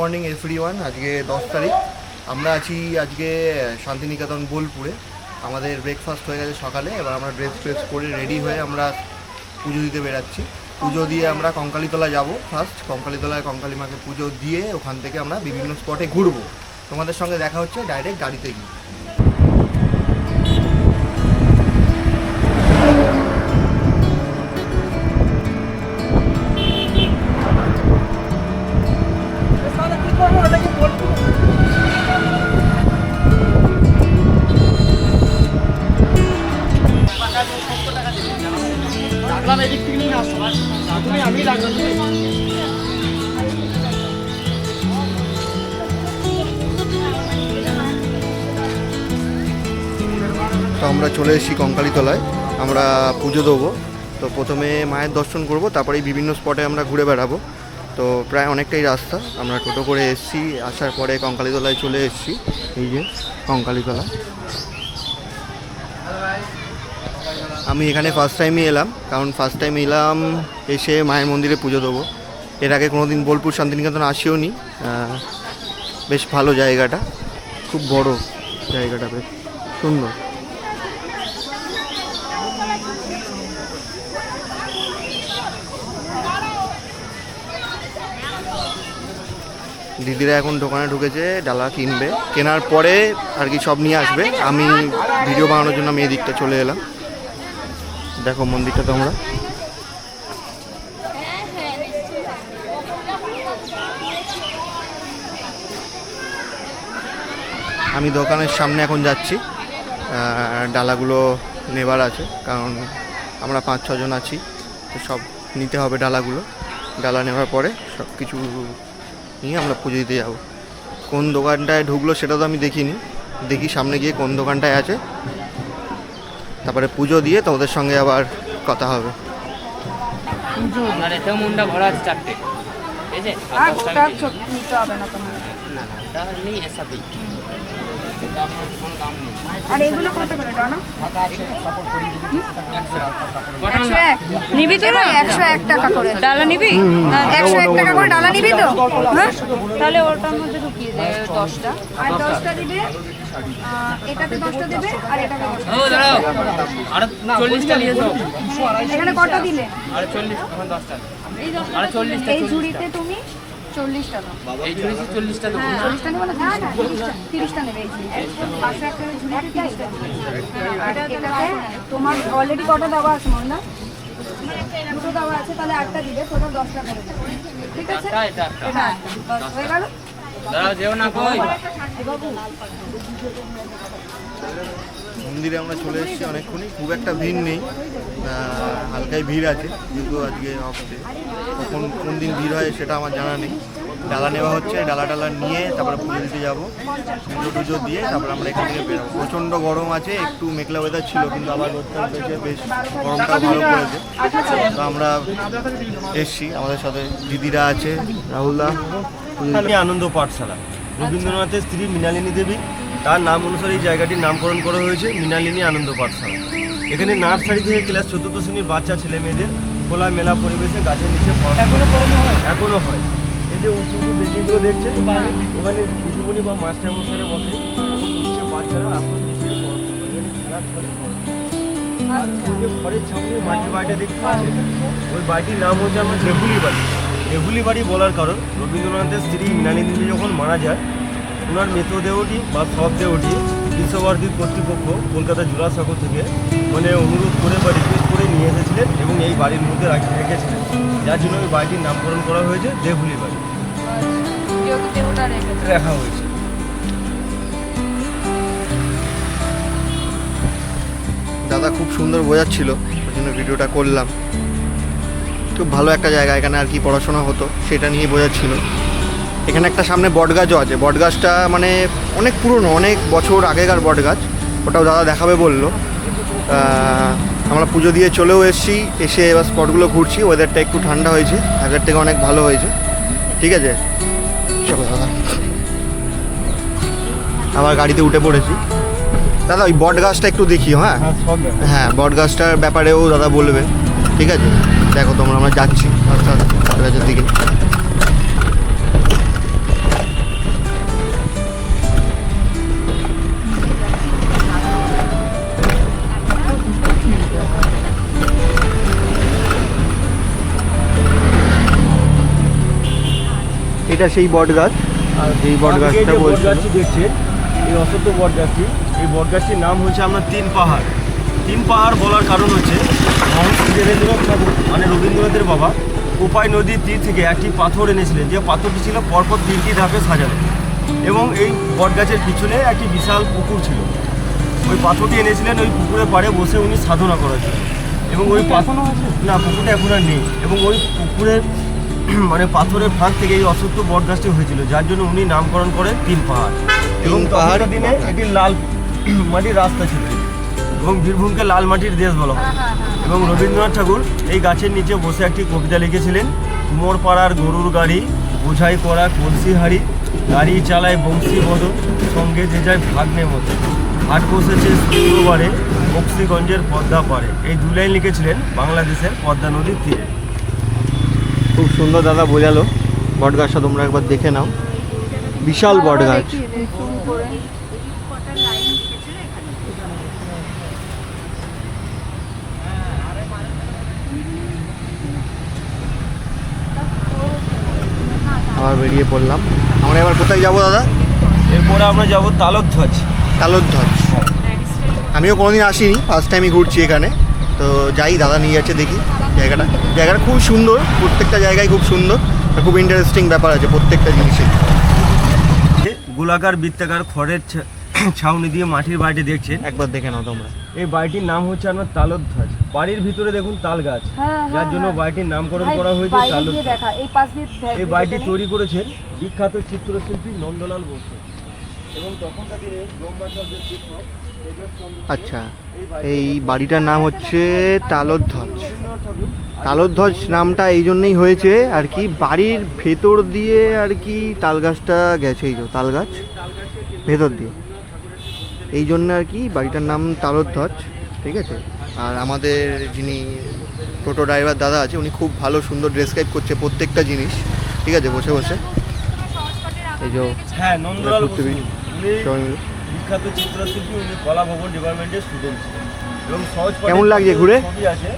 Morning everyone. আজকে 10 তারিখ, আমরা আছি আজকে শান্তিনিকেতন বোলপুরে। আমাদের ব্রেকফাস্ট হয়ে গেছে সকালে, এবার আমরা ড্রেস করে রেডি হয়ে আমরা পুজো দিতে বেরাচ্ছি। পুজো দিয়ে আমরা কঙ্কালীতলা যাব। ফার্স্ট কঙ্কালীতলায় কঙ্কালী মাকে পুজো দিয়ে ওখান থেকে আমরা বিভিন্ন স্পটে ঘুরবো। তোমাদের সঙ্গে দেখা হচ্ছে ডাইরেক্ট গাড়িতে গিয়ে। তো আমরা চলে এসেছি কঙ্কালীতলায়, আমরা পুজো দেবো। তো প্রথমে মায়ের দর্শন করব, তারপরে বিভিন্ন স্পটে আমরা ঘুরে বেড়াবো। তো প্রায় অনেকটাই রাস্তা, আমরা টোটো করে এসেছি। আসার পরে কঙ্কালীতলায় চলে এসেছি। এই যে কঙ্কালীতলা, আমি এখানে ফার্স্ট টাইমই এলাম, কারণ ফার্স্ট টাইম এলাম এসে মায়ের মন্দিরে পুজো দেবো। এর আগে কোনো দিন বোলপুর শান্তিনিকেতন আসিও নি। বেশ ভালো জায়গাটা, খুব বড় জায়গাটা, বেশ সুন্দর। দিদিরা এখন দোকানে ঢুকেছে, ডালা কিনবে, কেনার পরে আর কি সব নিয়ে আসবে। আমি ভিডিও বানানোর জন্য আমি এদিকটা চলে এলাম। দেখো মন্দিরটা তোমরা। আমি দোকানের সামনে এখন যাচ্ছি, ডালাগুলো নেবার আছে, কারণ আমরা 5-6 জন আছি, তো সব নিতে হবে ডালাগুলো। ডালা নেওয়ার পরে সব কিছু নিয়ে আমরা পুজো দিতে যাবো। কোন দোকানটায় ঢুকলো সেটা তো আমি দেখিনি, দেখি সামনে গিয়ে কোন দোকানটায় আছে, তারপরে পুজো দিয়ে তোমাদের সঙ্গে আবার কথা হবে। আর এগুলো কত করে ডানা? নিবি তো? 101 টাকা করে ডালা নিবি? 101 টাকা করে ডালা নিবি তো? হ্যাঁ, তাহলে ওটার মধ্যে ঢুকিয়ে দে 10টা। আর 10টা দিবে, এটাতে 10টা দেবে, আর এটাতে 10টা। ও দাঁড়াও, আর 40টা নিয়ে যাও। এখানে কত দিলে? আর 40, এখন 10টা। এই 10টা, আর 40টা। এই ঝুড়িতে তুমি 40 টাকা। এই ঝুড়িতে 40 টাকা দেবো। 40 টাকা মানে না, 30 টাকা নেবে এই ঝুড়িতে। 500 টাকা ঝুড়িতে 30 টাকা। আর এটাতে তোমার অলরেডি কত দেওয়া আছে মনে না? দুটো দেওয়া আছে, তাহলে 8টা দিবে, টোটাল 10 টাকা করে দেবে। ঠিক আছে? এটা হ্যাঁ, বাস হয়ে গেল। দাঁড়াও, যেও না কই। মন্দিরে আমরা চলে এসেছি অনেকক্ষণই, খুব একটা ভিড় নেই, হালকাই ভিড় আছে, কিন্তু আজকে অফডে। কখন কোন দিন ভিড় হয় সেটা আমার জানা নেই। ডালা নেওয়া হচ্ছে, ডালা নিয়ে তারপরে পুজো দিতে যাবো। পুজো দিয়ে তারপরে আমরা এখান থেকে বেরোবো। প্রচণ্ড গরম আছে, একটু মেঘলা ওয়েদার ছিল, কিন্তু আবার রোদটা উঠেছে, বেশ গরমটা ভালো পড়েছে। তো আমরা এসছি, আমাদের সাথে দিদিরা আছে, রাহুলদা। আনন্দ পাঠশালা, রবীন্দ্রনাথের স্ত্রী মৃণালিনী দেবী, তার নাম অনুসারে এই জায়গাটির নামকরণ করা হয়েছে মৃণালিনী আনন্দ পাঠশালা। এখানে নার্সারি থেকে ক্লাস 4th শ্রেণীর বাচ্চা ছেলে মেয়েদের খোলা মেলা পরিবেশে গাছের নিচে এখনো হয়। এই যে উঁচু বিল্ডিংগুলো দেখছেন, ওখানে শিশুমণি বা মাস্টারমশাইয়ের মধ্যে নিচে বাচ্চারা এখন ঘরের সামনে মাটির বাড়িটা দেখতে পাচ্ছেন, ওই বাড়িটির নাম হচ্ছে আমার দেহুলি বাড়ি। দেহুলি বাড়ি বলার কারণ, রবীন্দ্রনাথের স্ত্রী মৃণালিনী যখন মারা যায়, ওনার মৃতদেহটি বা শবদেহটি বিশ্বভারতী কর্তৃপক্ষ কলকাতা জোড়াসাঁকো থেকে মানে অনুরোধ করে বা রিকোয়েস্ট করে নিয়ে এসেছিলেন এবং এই বাড়ির মধ্যে রেখেছিলেন, যার জন্য ওই বাড়িটির নামকরণ করা হয়েছে দেহুলি বাড়ি রাখা হয়েছে। দাদা খুব সুন্দর বোঝাচ্ছিল, ওই জন্য ভিডিওটা করলাম। খুব ভালো একটা জায়গা, এখানে আর কি পড়াশোনা হতো সেটা নিয়ে বোঝাচ্ছিল। এখানে একটা সামনে বটগাছও আছে, বটগাছটা মানে অনেক পুরনো, অনেক বছর আগেকার বটগাছ, ওটাও দাদা দেখাবে বললো। আমরা পুজো দিয়ে চলেও এসেছি, এসে এবার স্পটগুলো ঘুরছি। ওয়েদারটা একটু ঠান্ডা হয়েছে, আগের থেকে অনেক ভালো হয়েছে। ঠিক আছে, চলো দাদা, আবার গাড়িতে উঠে পড়েছি। দাদা ওই বট গাছটা একটু দেখিও। হ্যাঁ, বট গাছটার ব্যাপারেও দাদা বলবে। ঠিক আছে, দেখো তোমরা, আমরা যাচ্ছি বট গাছের দিকে। এটা সেই বট গাছ, আর এই বট বাঁদিকে গাছটা যে বট বলছিল। গাছটি দেখছেন, এই অশ্বত্থ বট গাছটি, এই বট গাছটির নাম হচ্ছে আমরা তিন পাহাড়। তিন পাহাড় বলার কারণ হচ্ছে মহর্ষি দেবেন্দ্রনাথ ঠাকুর মানে রবীন্দ্রনাথের বাবা কোপাই নদীর তীর থেকে একটি পাথর এনেছিলেন, যে পাথরটি ছিল পরপর 3টি ধাপে সাজানো, এবং এই বট গাছের পিছনে একটি বিশাল পুকুর ছিল। ওই পাথরটি এনেছিলেন ওই পুকুরের পাড়ে বসে উনি সাধনা করেছেন, এবং ওই না পুকুরটা এখন আর নেই, এবং ওই পুকুরের মানে পাথরের ফাঁক থেকে এই অশ্বত্থ বট গাছটি হয়েছিল, যার জন্য উনি নামকরণ করেন তিন পাহাড়। এবং পাহাড় তখনকার দিনে একটি লাল মাটির রাস্তা ছিল, এবং বীরভূমকে লাল মাটির দেশ বলা হয়। এবং রবীন্দ্রনাথ ঠাকুর এই গাছের নিচে বসে একটি কবিতা লিখেছিলেন, কুমোর পাড়ার গরুর গাড়ি, বোঝাই করা কলসি হাড়ি, গাড়ি চালায় বংশী বদন, সঙ্গে যে যায় ভাগ্নে মতো, হাট বসেছে শুক্রবারে বক্সিগঞ্জের পদ্মা পাড়ে। এই 2 লাইন লিখেছিলেন বাংলাদেশের পদ্মা নদীর তীরে। খুব সুন্দর দাদা বোঝালো। বট গাছটা তোমরা একবার দেখে নাও, বিশাল বট গাছ। আবার বেরিয়ে পড়লাম। আমরা এবার কোথায় যাবো দাদা? এরপরে আমরা যাব তালধ্বজ। তালধ্বজ। আমিও কোনোদিন আসিনি, ফার্স্ট টাইমই ঘুরছি এখানে, তো যাই, দাদা নিয়ে যাচ্ছে দেখি জায়গাটা খুব সুন্দর, প্রত্যেকটা জায়গায় খুব সুন্দর, খুব ইন্টারেস্টিং ব্যাপার আছে প্রত্যেকটা জিনিসে। গোলাকার বৃত্তাকার খড়ের ছাউনি দিয়ে মাটির বাড়িটি দেখছেন, একবার দেখে নাও তোমরা। এই বাড়িটির নাম হচ্ছে আপনার তালধ্বজ। বাড়ির ভিতরে দেখুন তাল গাছ, যার জন্য বাড়িটির নামকরণ করা হয়েছে তালধ্বজ। এই বাড়িটি তৈরি করেছেন বিখ্যাত চিত্রশিল্পী নন্দলাল বসু, এবং তখনকার দিনে ব্রহ্মাচার্যের শিক্ষক তেজসচন্দ্র। আচ্ছা, এই বাড়িটার নাম হচ্ছে তালধ্বজ। রবীন্দ্রনাথ ঠাকুর তালধ্বজ নামটা এই জন্যই হয়েছে আর কি, বাড়ির ভেতর দিয়ে আর কি তাল গাছটা গেছে, এই যে তাল গাছ ভেতর দিয়ে, এই জন্য আর কি বাড়িটার নাম তালধ্বজ। ঠিক আছে। আর আমাদের যিনি টোটো ড্রাইভার দাদা আছে, উনি খুব ভালো সুন্দর ডেসক্রাইব করছে প্রত্যেকটা জিনিস। ঠিক আছে, বসে বসে এই যে হ্যাঁ নন্দলাল বসু, ঘুরতে উনি সবাই মিলে। বিখ্যাত চিত্রশিল্পী, উনি কলা ভবন ডিপার্টমেন্টের স্টুডেন্ট ছিলেন, এবং সহজ কেমন লাগছে ঘুরে? ছবি আছে,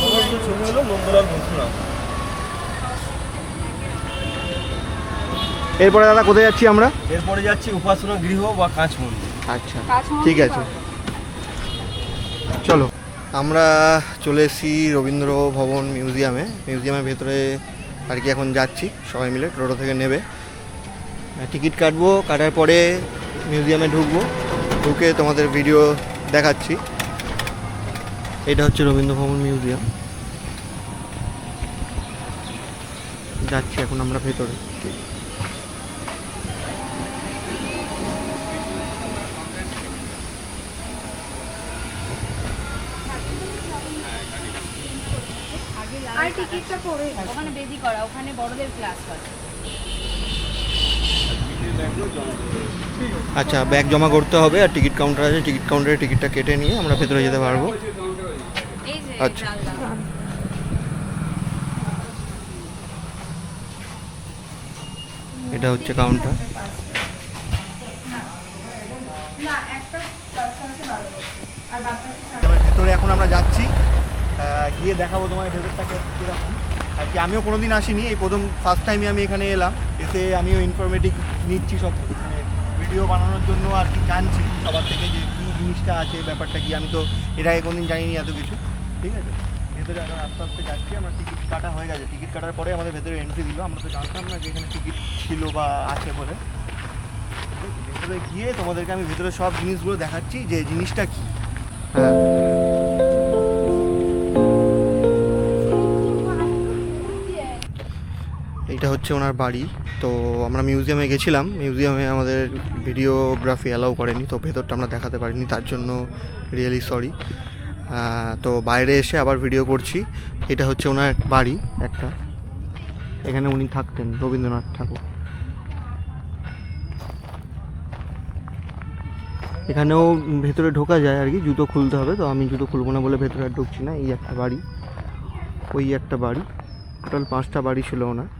সমস্ত ছবি হলো নন্দলাল বসু নাম। এরপরে দাদা কোথায় যাচ্ছি আমরা? এরপরে যাচ্ছি উপাসনা গৃহ বা কাঁচ মন্দির। আচ্ছা, ঠিক আছে, চলো। আমরা চলে এসেছি রবীন্দ্র ভবন মিউজিয়ামের ভেতরে আর কি এখন যাচ্ছি, সবাই মিলে টোটো থেকে নেবে, টিকিট কাটবো, কাটার পরে মিউজিয়ামে ঢুকে তোমাদের ভিডিও দেখাচ্ছি। এটা হচ্ছে রবীন্দ্র ভবন মিউজিয়াম, যাচ্ছি এখন আমরা ভেতরে। আর টিকিটটা করে ওখানে বেজি করা, ওখানে বড়দের ক্লাস হয়। আচ্ছা, ব্যাগ জমা করতে হবে, আর টিকিট কাউন্টার আছে, টিকিট কাউন্টারে টিকিটটা কেটে নিয়ে আমরা ভেতরে যেতে পারবো। এই যে আচ্ছা। এটা হচ্ছে কাউন্টার। ভেতরে এখন আমরা যাচ্ছি, গিয়ে দেখাবো তোমার ভেতরটাকে কীরকম। আর কি আমিও কোনোদিন আসিনি, এই প্রথম ফার্স্ট টাইমে আমি এখানে এলাম, এসে আমিও ইনফরমেটিভ নিচ্ছি সব, মানে ভিডিও বানানোর জন্য আর কি জানছি সবার থেকে যে কী জিনিসটা আছে, ব্যাপারটা কি, আমি তো এর আগে কোনোদিন জানিনি এত কিছু। ঠিক আছে, ভেতরে এখন আস্তে আস্তে যাচ্ছি আমরা। টিকিট কাটা হয়ে গেছে, টিকিট কাটার পরে আমাদের ভেতরে এন্ট্রি দিল, আমরা তো জানতাম না যে এখানে টিকিট ছিল বা আছে বলে। ভেতরে গিয়ে তোমাদেরকে আমি ভেতরে সব জিনিসগুলো দেখাচ্ছি যে জিনিসটা কী। হ্যাঁ, এইটা হচ্ছে ওনার বাড়ি। তো আমরা মিউজিয়ামে গেছিলাম, মিউজিয়ামে আমাদের ভিডিওগ্রাফি অ্যালাউ করেনি, তো ভেতরটা আমরা দেখাতে পারিনি, তার জন্য রিয়েলি সরি। তো বাইরে এসে আবার ভিডিও করছি। এটা হচ্ছে ওনার বাড়ি একটা, এখানে উনি থাকতেন, রবীন্দ্রনাথ ঠাকুর। এখানেও ভেতরে ঢোকা যায় আর কি, জুতো খুলতে হবে, তো আমি জুতো খুলবো না বলে ভেতরে আর ঢুকছি না। এই একটা বাড়ি, ওই একটা বাড়ি, টোটাল 5টা বাড়ি ছিল ওনার।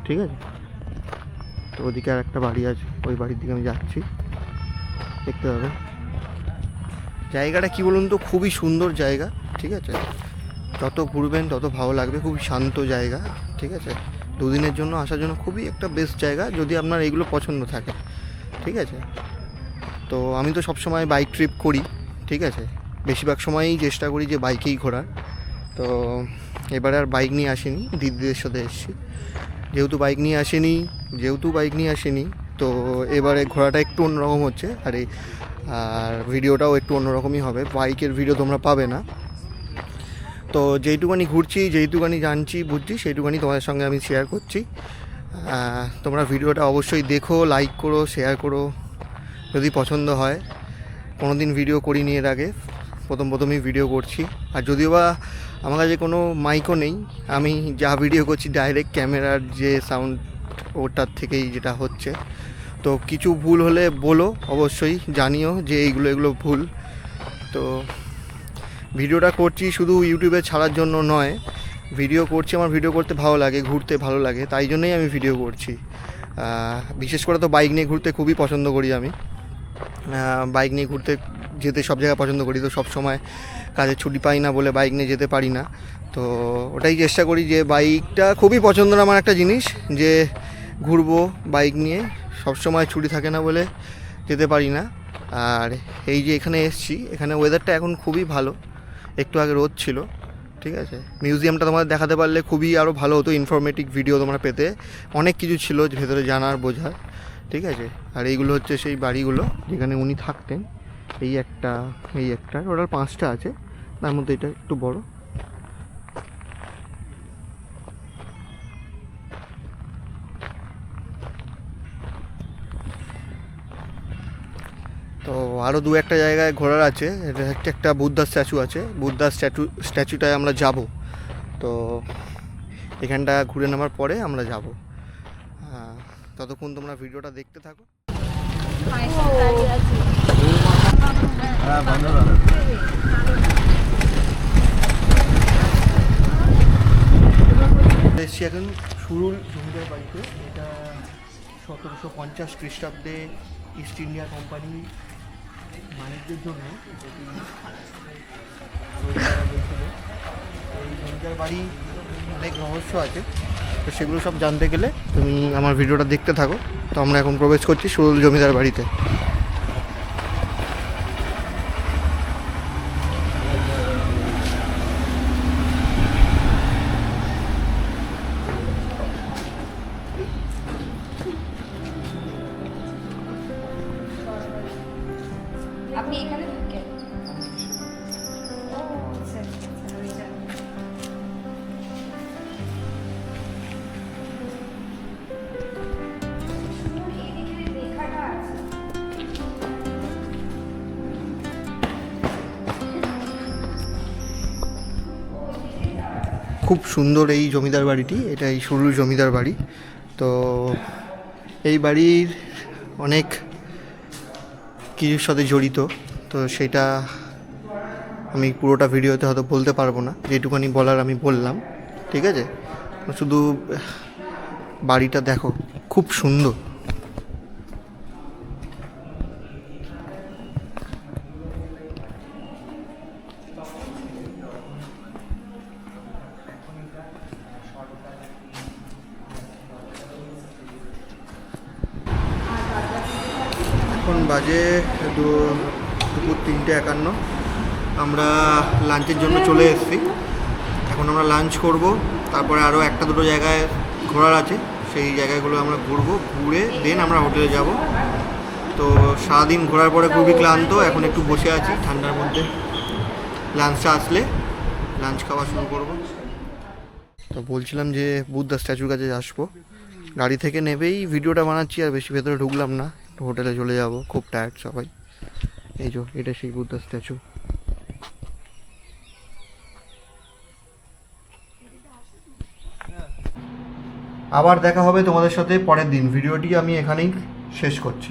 ঠিক আছে, তো ওদিকে আর একটা বাড়ি আছে, ওই বাড়ির দিকে আমি যাচ্ছি, দেখতে হবে। জায়গাটা কি বলুন তো, খুবই সুন্দর জায়গা। ঠিক আছে, যত ঘুরবেন তত ভালো লাগবে, খুবই শান্ত জায়গা। ঠিক আছে, দুদিনের জন্য আসার জন্য খুবই একটা বেস্ট জায়গা যদি আপনার এইগুলো পছন্দ থাকে, ঠিক আছে। তো আমি তো সবসময় বাইক ট্রিপ করি, ঠিক আছে, বেশিরভাগ সময়ই চেষ্টা করি যে বাইকেই ঘোরার। তো এবারে আর বাইক নিয়ে আসিনি, দিদিদের সাথে এসেছি। যেহেতু বাইক নিয়ে আসিনি তো এবারে ঘোরাটা একটু অন্যরকম হচ্ছে, আর ভিডিওটাও একটু অন্যরকমই হবে। বাইকের ভিডিও তোমরা পাবে না। তো যেইটুকানি ঘুরছি, যেইটুকানি জানছি বুঝছি, সেইটুকানি তোমাদের সঙ্গে আমি শেয়ার করছি। তোমরা ভিডিওটা অবশ্যই দেখো, লাইক করো, শেয়ার করো যদি পছন্দ হয়। কোনো দিন ভিডিও করিনি এর আগে, প্রথমই ভিডিও করছি। আর যদিও বা আমার কাছে কোনো মাইকও নেই, আমি যা ভিডিও করছি ডাইরেক্ট ক্যামেরার যে সাউন্ড ওটার থেকেই যেটা হচ্ছে। তো কিছু ভুল হলে বলো, অবশ্যই জানিও যে এগুলো ভুল। তো ভিডিওটা করছি শুধু ইউটিউবে ছাড়ার জন্য নয়, ভিডিও করছি আমার ভিডিও করতে ভালো লাগে, ঘুরতে ভালো লাগে, তাই জন্যই আমি ভিডিও করছি। বিশেষ করে তো বাইক নিয়ে ঘুরতে খুবই পছন্দ করি আমি। বাইক নিয়ে ঘুরতে যেতে সব জায়গায় পছন্দ করি। তো সব সময় কাজে ছুটি পাই না বলে বাইক নিয়ে যেতে পারি না। তো ওটাই চেষ্টা করি যে বাইকটা খুবই পছন্দের আমার একটা জিনিস, যে ঘুরবো বাইক নিয়ে। সব সময় ছুটি থাকে না বলে যেতে পারি না। আর এই যে এখানে এসেছি, এখানে ওয়েদারটা এখন খুবই ভালো, একটু আগে রোদ ছিল, ঠিক আছে। মিউজিয়ামটা তোমাদের দেখাতে পারলে খুবই আরও ভালো হতো, ইনফরমেটিভ ভিডিও তোমরা পেতে। অনেক কিছু ছিল ভেতরে জানার, বোঝার, ঠিক আছে। আর এইগুলো হচ্ছে সেই বাড়িগুলো যেখানে উনি থাকতেন। এই একটা টোটাল 5টা আছে, তার মধ্যে এটা একটু বড়। তো আরও 2-1টা জায়গায় ঘোরার আছে। এটা হচ্ছে একটা বুদ্ধার স্ট্যাচু আছে, বুদ্ধার স্ট্যাচুটায় আমরা যাব। তো এখানটা ঘুরে নেওয়ার পরে আমরা যাব। ততক্ষণ তোমরা ভিডিওটা দেখতে থাকো। এসছি এখন সুরুল জমিদার বাড়িতে। এটা 1750 খ্রিস্টাব্দে ইস্ট ইন্ডিয়া কোম্পানি বাণিজ্যের জন্য এই জমিদার বাড়ি অনেক রহস্য আছে। তো সেগুলো সব জানতে গেলে তুমি আমার ভিডিওটা দেখতে থাকো। তো আমরা এখন প্রবেশ করছি সুরুল জমিদার বাড়িতে। আপনি এখানে থাকেন? খুব সুন্দর এই জমিদার বাড়িটি, এটা এই সুরুল জমিদার বাড়ি। তো এই বাড়ির অনেক কিছুর সাথে জড়িত। তো সেটা আমি পুরোটা ভিডিওতে হয়তো বলতে পারবো না, যেটুকুনি বলার আমি বললাম, ঠিক আছে। শুধু বাড়িটা দেখো, খুব সুন্দর। এখন বাজে দুপুর 3:51। আমরা লাঞ্চের জন্য চলে এসেছি। এখন আমরা লাঞ্চ করব, তারপরে আরও 1-2 জায়গায় ঘোরার আছে, সেই জায়গাগুলো আমরা ঘুরবো, ঘুরে দেন আমরা হোটেলে যাব। তো সারাদিন ঘোরার পরে খুবই ক্লান্ত, এখন একটু বসে আছি ঠান্ডার মধ্যে। লাঞ্চটা আসলে লাঞ্চ খাওয়া শুরু করব। তো বলছিলাম যে বুদ্ধা স্ট্যাচুর কাছে আসবো, গাড়ি থেকে নেবেই ভিডিওটা বানাচ্ছি, আর বেশি ভেতরে ঢুকলাম না, হোটেলে চলে যাব, খুব টায়ার্ড সবাই। এই যে এটা সেই বুদ্ধা স্ট্যাচু। আবার দেখা হবে তোমাদের সাথে পরের দিন। ভিডিওটি আমি এখানেই শেষ করছি।